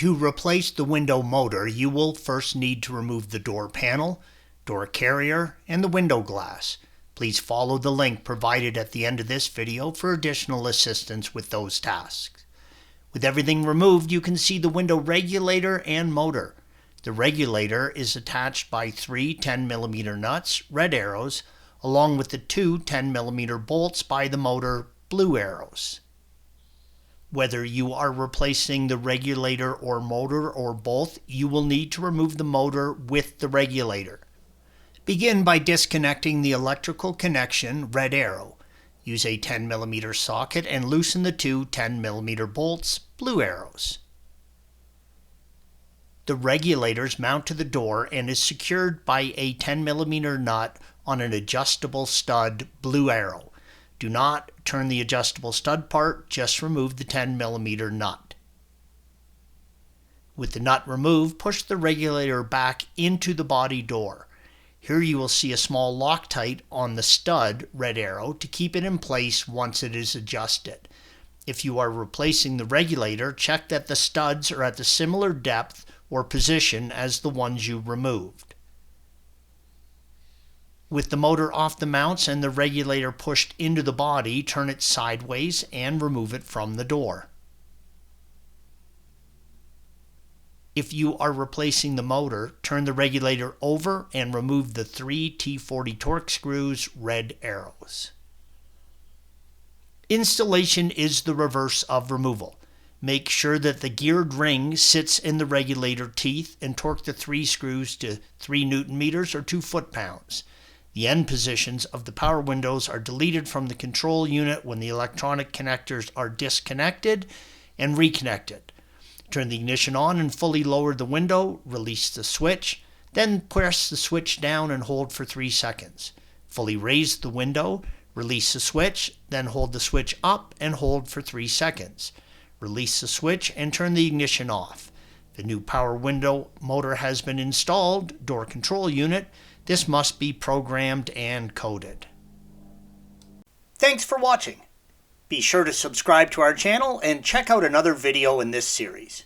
To replace the window motor, you will first need to remove the door panel, door carrier, and the window glass. Please follow the link provided at the end of this video for additional assistance with those tasks. With everything removed, you can see the window regulator and motor. The regulator is attached by 3 10mm nuts, red arrows, along with the 2 10mm bolts by the motor, blue arrows. Whether you are replacing the regulator or motor or both, you will need to remove the motor with the regulator. Begin by disconnecting the electrical connection, red arrow. Use a 10mm socket and loosen the 2 10mm bolts, blue arrows. The regulators mount to the door and is secured by a 10mm nut on an adjustable stud, blue arrow. Do not turn the adjustable stud part, just remove the 10mm nut. With the nut removed, push the regulator back into the body door. Here you will see a small Loctite on the stud, red arrow, to keep it in place once it is adjusted. If you are replacing the regulator, check that the studs are at the similar depth or position as the ones you removed. With the motor off the mounts and the regulator pushed into the body, turn it sideways and remove it from the door. If you are replacing the motor, turn the regulator over and remove the 3 T40 Torx screws, red arrows. Installation is the reverse of removal. Make sure that the geared ring sits in the regulator teeth and torque the 3 screws to 3 Nm or 2 foot-pounds. The end positions of the power windows are deleted from the control unit when the electronic connectors are disconnected and reconnected. Turn the ignition on and fully lower the window, release the switch, then press the switch down and hold for 3 seconds. Fully raise the window, release the switch, then hold the switch up and hold for 3 seconds. Release the switch and turn the ignition off. The new power window motor has been installed, door control unit. This must be programmed and coded. Thanks for watching. Be sure to subscribe to our channel and check out another video in this series.